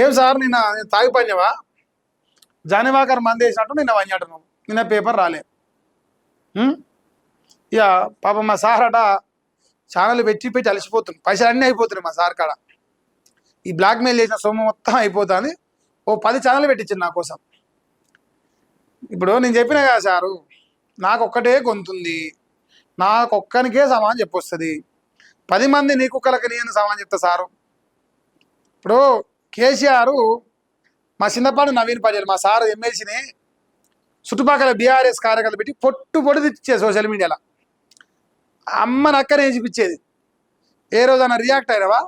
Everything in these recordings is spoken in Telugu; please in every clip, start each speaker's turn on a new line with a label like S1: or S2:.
S1: ఏం సార్ నిన్న తాగి పనివా జానివాకర్ మంది వేసినట్టు నిన్న వంజాడు నువ్వు నిన్న పేపర్ రాలే. ఇక పాప మా సార్ అట ఛానల్ పెట్టి పెట్టి అలసిపోతుంది, పైసలు అన్నీ అయిపోతున్నాయి మా సార్ కాడ. ఈ బ్లాక్ మెయిల్ చేసిన సొమ్ము మొత్తం అయిపోతుంది. ఓ 10 ఛానల్ పెట్టించింది నా కోసం. ఇప్పుడు నేను చెప్పిన కదా సారు, నాకు ఒక్కటే గొంతుంది, నాకు ఒక్కనికే సమానం చెప్పొస్తుంది. 10 మంది నీ కుక్కలకి నేను సమానం చెప్తా సారు. ఇప్పుడు కేసీఆర్ మా చిన్నపాడు నవీన్ పటేల్ మా సార్ ఎమ్మెల్సీని చుట్టుపక్కల బీఆర్ఎస్ కార్యకర్తలు పెట్టి పొట్టు తెచ్చే సోషల్ మీడియాలో అమ్మ నక్కనే చూపించేది. ఏ రోజైనా రియాక్ట్ అయినవా?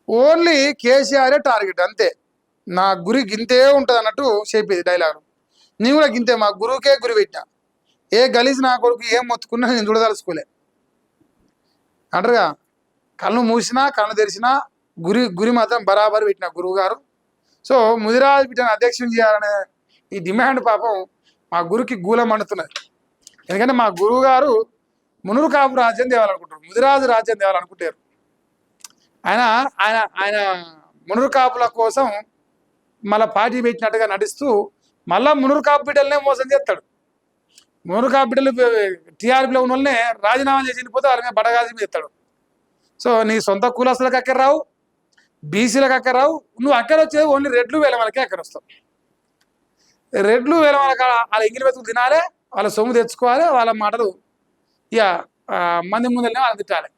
S1: ఓన్లీ కేసీఆరే టార్గెట్ అంతే. నా గురి గింతే ఉంటుంది అన్నట్టు చెప్పేది డైలాగ్. నేను కూడా గింతే, మా గురువుకే గురి పెట్టినా. ఏ గలీజ్ నా కొడుకు ఏం మొత్తుకున్నా నేను చూడదలుచుకోలే అంటారుగా. కళ్ళు మూసినా కళ్ళు తెరిచినా గురి మాత్రం బరాబర్ పెట్టిన గురువు గారు. సో ముదిరాజు బిడ్డను అధ్యక్షుని చేయాలనే ఈ డిమాండ్ పాపం మా గురుకి గూలం అంటున్నది. ఎందుకంటే మా గురువు గారు మునురు కాపు రాజ్యం తేవాలనుకుంటారు, ముదిరాజు రాజ్యం తేవాలనుకుంటారు. ఆయన ఆయన ఆయన మునురు కాపుల కోసం మళ్ళీ పార్టీ పెట్టినట్టుగా నడుస్తూ మళ్ళా మునురు కాపు బిడ్డలనే మోసం చేస్తాడు. మునురు కాపు బిడ్డలు టీఆర్పీలో ఉన్న వాళ్ళనే రాజీనామా చేసి వెళ్ళిపోతే వాళ్ళ మీద బడగాజీ మీద ఎత్తాడు. సో నీ సొంత కులస్తులకు అక్కర రావు, బీసీలకు అక్కర రావు. నువ్వు అక్కర వచ్చేది ఓన్లీ రెడ్లు వేలమలకే అక్కర వస్తావు. రెడ్లు వేలమలక వాళ్ళ ఎంగిలి వెతుకు తినాలి, వాళ్ళ సొమ్ము తెచ్చుకోవాలి, వాళ్ళ మాటలు ఇక మంది ముందరనే వాళ్ళని తిట్టాలి,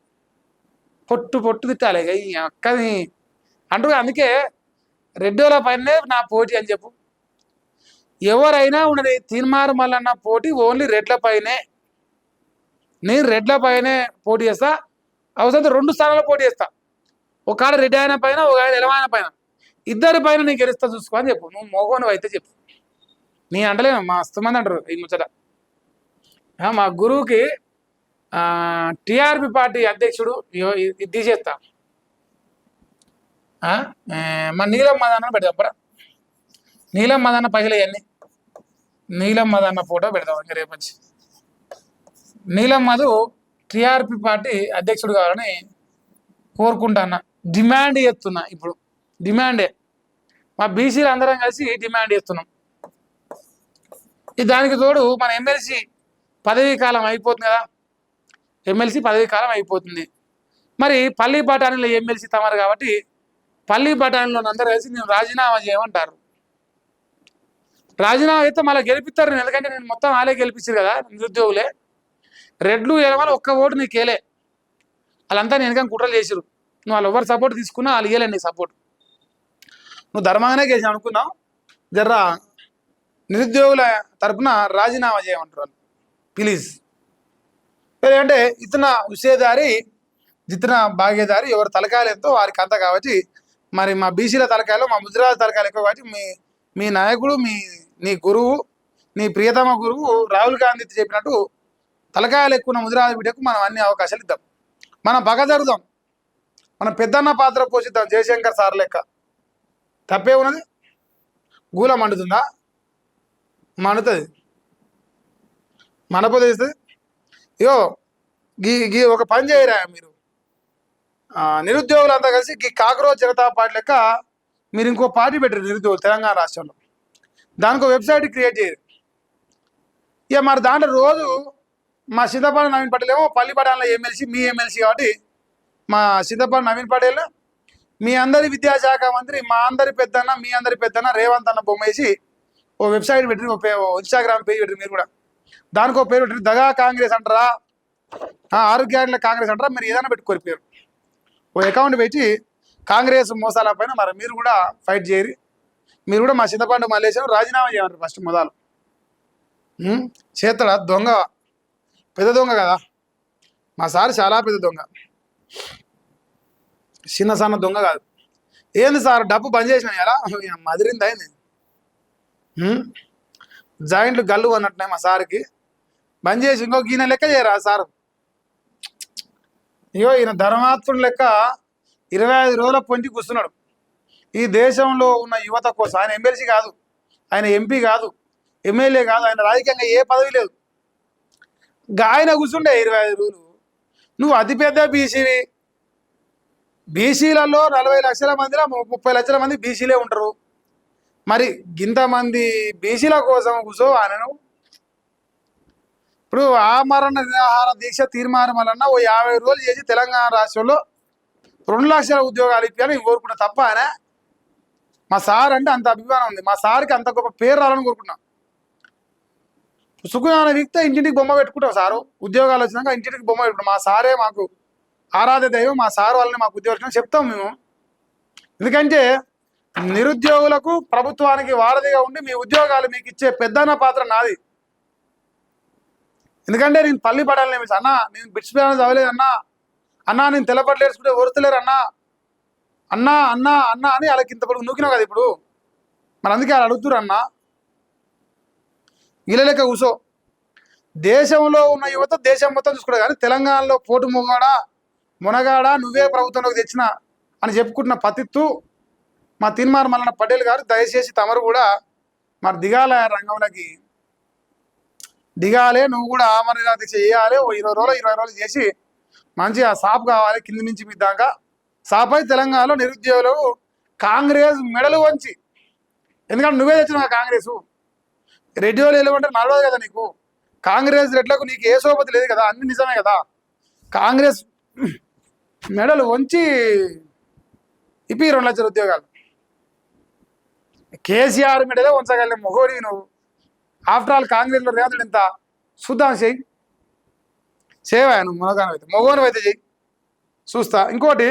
S1: పొట్టు తిట్టాలి. ఇక ఈ అక్కని అంటూ అందుకే రెడ్డిల పైనే నా పోటీ అని చెప్పు. ఎవరైనా ఉండని తీన్మార్ మల్లన్న పోటీ ఓన్లీ రెడ్ల పైనే. నేను రెడ్ల పైనే పోటీ చేస్తా. అవసరం 2 స్థానాల్లో పోటీ చేస్తా. ఒక ఆడ రెడ్డి ఆయన పైన, ఒక ఆడ ఎలవాయన పైన, ఇద్దరి పైన నేను గెలుస్తా చూసుకో అని చెప్పు. నువ్వు మోగోను అయితే చెప్పు. నీ అంటలేను, మా మంది అంటారు ఈ ముచ్చట. మా గురువుకి టీఆర్పీ పార్టీ అధ్యక్షుడు ఇది తీసేస్తా. మా నీలం మదన్న పెడదాం. నీలం మదన్న పైసలు ఇవన్నీ నీలం మదన్న ఫోటో పెడదాం ఇంకా రేపొచ్చి. నీలం మధు టీఆర్పీ పార్టీ అధ్యక్షుడు కావాలని కోరుకుంటున్నా, డిమాండ్ చేస్తున్నా. ఇప్పుడు డిమాండే మా బీసీలు అందరం కలిసి డిమాండ్ చేస్తున్నాం. దానికి తోడు మన ఎమ్మెల్సీ పదవీ కాలం అయిపోతుంది కదా, ఎమ్మెల్సీ పదవీ కాలం అయిపోతుంది. మరి పల్లి పటాణిలో ఎమ్మెల్సీ తమరు కాబట్టి పల్లి పటాణిలో అందరూ కలిసి నేను రాజీనామా చేయమంటారు. రాజీనామా అయితే మళ్ళీ గెలిపిస్తారు. ఎందుకంటే నేను మొత్తం వాళ్ళే గెలిపించారు కదా నిరుద్యోగులే. రెడ్లు ఏమని ఒక్క ఓటు నీకు వేలే, వాళ్ళంతా నేను కానీ కుట్రలు చేసిరు. నువ్వు వాళ్ళు ఎవరు సపోర్ట్ తీసుకున్నా వాళ్ళు ఇవ్వలే నీ సపోర్ట్. నువ్వు ధర్మంగానే గెలిచి అనుకున్నావు. జర్రా నిరుద్యోగుల తరఫున రాజీనామా చేయమంటారు వాళ్ళు ప్లీజ్. ఎందుకంటే ఇతన విషయదారి జితన భాగ్యదారి ఎవరు తలకాయలు ఎంతో వారికి అంత కాబట్టి మరి మా బీసీల తలకాయలు, మా ముద్రాల తలకాయలు ఎక్కువ కాబట్టి మీ నాయకుడు, నీ గురువు, నీ ప్రియతమ గురువు రాహుల్ గాంధీ చెప్పినట్టు తలకాయలు ఎక్కువ ముదిరాజు బిడ్డకు మనం అన్ని అవకాశాలు ఇద్దాం. మనం పగ జరుగుదాం, మనం పెద్దన్న పాత్ర పోషిద్దాం. జయశంకర్ సార్ లెక్క తప్పే ఉన్నది. గూల మండుతుందా? మండుతుంది, మనపోతే ఇస్తుంది. ఇయో గీ ఒక పని చేయరా మీరు, నిరుద్యోగులంతా కలిసి గీ కాక్రోచ్ జనతా పార్టీ లెక్క మీరు ఇంకో పార్టీ పెట్టారు నిరుద్యోగులు తెలంగాణ రాష్ట్రంలో. దానికి ఒక వెబ్సైట్ క్రియేట్ చేయరు. ఇక మరి దాంట్లో రోజు మా సిద్ధపాడు నవీన్ పటేల్ ఏమో పల్లి పటాన్లో ఎమ్మెల్సీ, మీ ఎమ్మెల్సీ కాబట్టి మా సిద్ధపాడు నవీన్ పటేల్ మీ అందరి విద్యాశాఖ మంత్రి, మా అందరి పెద్దన్న, మీ అందరి పెద్దన్న రేవంత్ అన్న బొమ్మ వేసి ఓ వెబ్సైట్ పెట్టి, ఇన్స్టాగ్రామ్ పేజ్ పెట్టి, మీరు కూడా దానికి ఒక పేరు పెట్టి దగా కాంగ్రెస్ అంటారా, ఆరోగ్యాల కాంగ్రెస్ అంటారా, మీరు ఏదైనా పెట్టుకోరు పేరు. ఓ అకౌంట్ పెట్టి కాంగ్రెస్ మోసాల పైన మరి మీరు కూడా ఫైట్ చేయరు. మీరు కూడా మా చింతపండు మల్లేశ్వరం రాజీనామా చేయమంటారు ఫస్ట్ మొదలు. చేస్తాడా? దొంగ, పెద్ద దొంగ కదా మా సార్, చాలా పెద్ద దొంగ, చిన్న సన్న దొంగ కాదు. ఏంది సార్ డబ్బు బంద్ చేసిన ఎలా మదిరింది అయింది. జాయింట్లు గల్లు అన్నట్టున్నాయి మా సార్కి. బంద్ చేసి ఇంకో ఈయన లెక్క చేయరా సార్? అయ్యో ఈయన ధర్మాత్ముడు లెక్క 25 రోజుల పొంచి కూర్చున్నాడు ఈ దేశంలో ఉన్న యువత కోసం. ఆయన ఎమ్మెల్సీ కాదు, ఆయన ఎంపీ కాదు, ఎమ్మెల్యే కాదు, ఆయన రాజకీయంగా ఏ పదవి లేదు. ఆయన కూర్చుండే 25 రోజులు. నువ్వు అతిపెద్ద బీసీవి, బీసీలలో 40 లక్షల మందిలో 30 లక్షల మంది బీసీలే ఉంటారు. మరి గింతమంది బీసీల కోసం కూర్చో అనను. ఇప్పుడు ఆమరణ నిరాహార దీక్ష తీర్మానం వలన ఓ 50 రోజులు చేసి తెలంగాణ రాష్ట్రంలో 2 లక్షల ఉద్యోగాలు ఇప్పాలని నేను కోరుకున్నా. తప్ప ఆయన మా సార్ అంటే అంత అభిమానం ఉంది. మా సార్కి అంత గొప్ప పేరు రావాలని కోరుకున్నా. సుఖనాన వీక్తే ఇంటింటికి బొమ్మ పెట్టుకుంటాం సారు. ఉద్యోగాలు వచ్చినాక ఇంటింటికి బొమ్మ పెట్టుకుంటాం. మా సారే మాకు ఆరాధ్య దైవం. మా సార్ వాళ్ళని మాకు ఉద్యోగాలు వచ్చినా చెప్తాం మేము. ఎందుకంటే నిరుద్యోగులకు ప్రభుత్వానికి వారధిగా ఉండి మీ ఉద్యోగాలు మీకు ఇచ్చే పెద్దన్న పాత్ర నాది. ఎందుకంటే నేను పల్లి పడాలని ఏమి అన్నా, నేను బిట్స్ పేరెంట్స్ చదవలేదు అన్నా నేను తెల్లపట్లు వేసుకుంటే ఓరుస్తలేరు అన్నా అన్నా అన్నా అన్నా అని వాళ్ళకి ఇంత పొడుగు నూకినావు కదా ఇప్పుడు. మరి అందుకే వాళ్ళు అడుగుతురు అన్నా. వీళ్ళ లెక్క కూసో. దేశంలో ఉన్న యువత దేశం మొత్తం చూసుకుంటారు, కానీ తెలంగాణలో పోటు మునగాడ నువ్వే ప్రభుత్వంలోకి తెచ్చిన అని చెప్పుకుంటున్న పతిత్తు మా తీన్మార్ మల్లన్న పటేల్ గారు, దయచేసి తమరు కూడా మరి దిగాల రంగంలోకి దిగాలే. నువ్వు కూడా ఆమరణ దీక్ష చేయాలి. ఓ 20 రోజులు చేసి మంచిగా సాపు కావాలి కింది నుంచి మీ దాకా. సాపై తెలంగాణలో నిరుద్యోగులు కాంగ్రెస్ మెడలు వంచి, ఎందుకంటే నువ్వే తెచ్చినావు కాంగ్రెస్. రెడ్డి వాళ్ళు వెళ్ళమంటే నడవదు కదా నీకు. కాంగ్రెస్ రెడ్లకు నీకు ఏ సోపతి లేదు కదా, అన్ని నిజమే కదా. కాంగ్రెస్ మెడలు వంచి ఇప్పి 2 లక్షల ఉద్యోగాలు. కేసీఆర్ మెడలే ఉంచగలిగిన మొగోడి నువ్వు. ఆఫ్టర్ ఆల్ కాంగ్రెస్లో రేవంత్ ఎంత చూద్దాం చెయ్యి. సేవా నువ్వు మునగాను అయితే మొగోను అయితే చెయ్యి చూస్తా. ఇంకోటి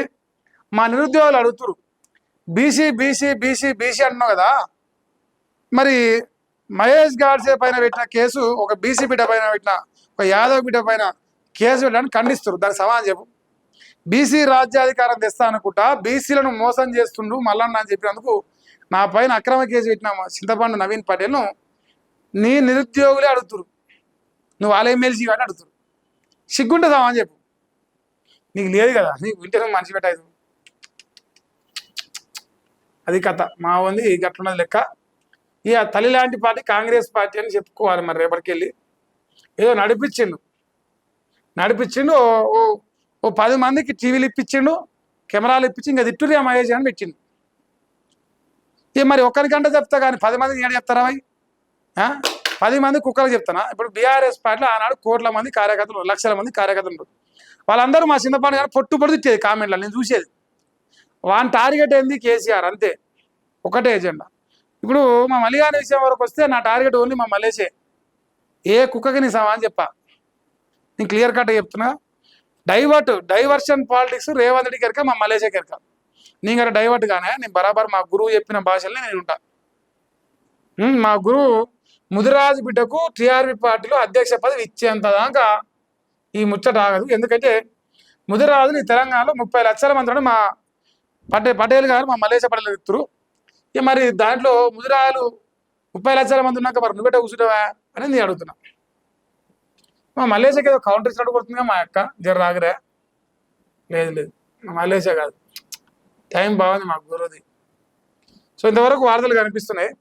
S1: మా నిరుద్యోగులు అడుగుతురు, బీసీ బీసీ బీసీ బీసీ అంటున్నావు కదా. మరి మహేష్ గాడ్సే పైన పెట్టిన కేసు, ఒక బీసీ బిడ్డ పైన పెట్టిన, ఒక యాదవ్ బిడ్డ పైన కేసు పెట్టడానికి ఖండిస్తారు. దానికి సమాధానం చెప్పు. బీసీ రాజ్యాధికారం తెస్తా అనుకుంటా బీసీలను మోసం చేస్తుండు మల్లన్న అని చెప్పినందుకు నా పైన అక్రమ కేసు పెట్టిన చింతపండు నవీన్ పటేల్ను నీ నిరుద్యోగులే అడుగుతురు. నువ్వు వాళ్ళ ఎమ్మెల్సీ కాబట్టి అడుగుతురు. సిగ్గుంటే సమాధానం చెప్పు. నీకు లేదు కదా, నీకు వింటే మనిషి పెట్టాయి. అది కథ మా ఉంది గట్లున్నది లెక్క. ఇక తల్లి లాంటి పార్టీ కాంగ్రెస్ పార్టీ అని చెప్పుకోవాలి. మరి రేపటికెళ్ళి ఏదో నడిపించిండు ఓ 10 మందికి టీవీలు ఇప్పించిండు, కెమెరాలు ఇప్పించి ఇంకా తిట్టురియా మహేష్ అని పెట్టిండు. ఇక మరి ఒక్కరికంటే చెప్తా కానీ 10 మందికి ఏడు చెప్తారా? 10 మంది కుక్కలు చెప్తానా? ఇప్పుడు బీఆర్ఎస్ పార్టీలో ఆనాడు కోట్ల మంది కార్యకర్తలు, లక్షల మంది కార్యకర్తలు. వాళ్ళందరూ మా చిన్నపాడు కానీ పొట్టు తిట్టేది కామెంట్లో, నేను చూసేది. వాని టార్గెట్ ఏంది? కేసీఆర్, అంతే. ఒకటే ఎజెండా. ఇప్పుడు మా మల్లిగాని విషయం వరకు వస్తే నా టార్గెట్ ఓన్లీ మా మలేసే. ఏ కుక్కకి నీ సమాధానం చెప్పా, నేను క్లియర్ కట్గా చెప్తున్నా. డైవర్షన్ పాలిటిక్స్ రేవంత్ రెడ్డి కెరక, మా మలేసే కెరక. నేను కదా డైవర్ట్ గానే, నేను బరాబర్ మా గురువు చెప్పిన భాషలనే నేను ఉంటా. మా గురువు ముదిరాజు బిడ్డకు టీఆర్పీ పార్టీలో అధ్యక్ష పదవి ఇచ్చేంత దాకా ఈ ముచ్చట ఆగదు. ఎందుకంటే ముదిరాజులు ఈ తెలంగాణలో 30 లక్షల మంది మా పటేల్ గారు మా మలేషియా పటేల్ ఇస్తారు. ఇక మరి దాంట్లో ముదిరాజులు 30 లక్షల మంది ఉన్నాక మరి నువ్వెట కూర్చుంటావా అని నేను అడుగుతున్నా. మా మలేషియాకి ఏదో కౌంటర్ ఇచ్చినట్టు కొడుతుందిగా మా అక్క, జర రాగరే. లేదు మా మలేషియా కాదు, టైం బాగుంది మా గురువుది. సో ఇంతవరకు వార్తలు కనిపిస్తున్నాయి.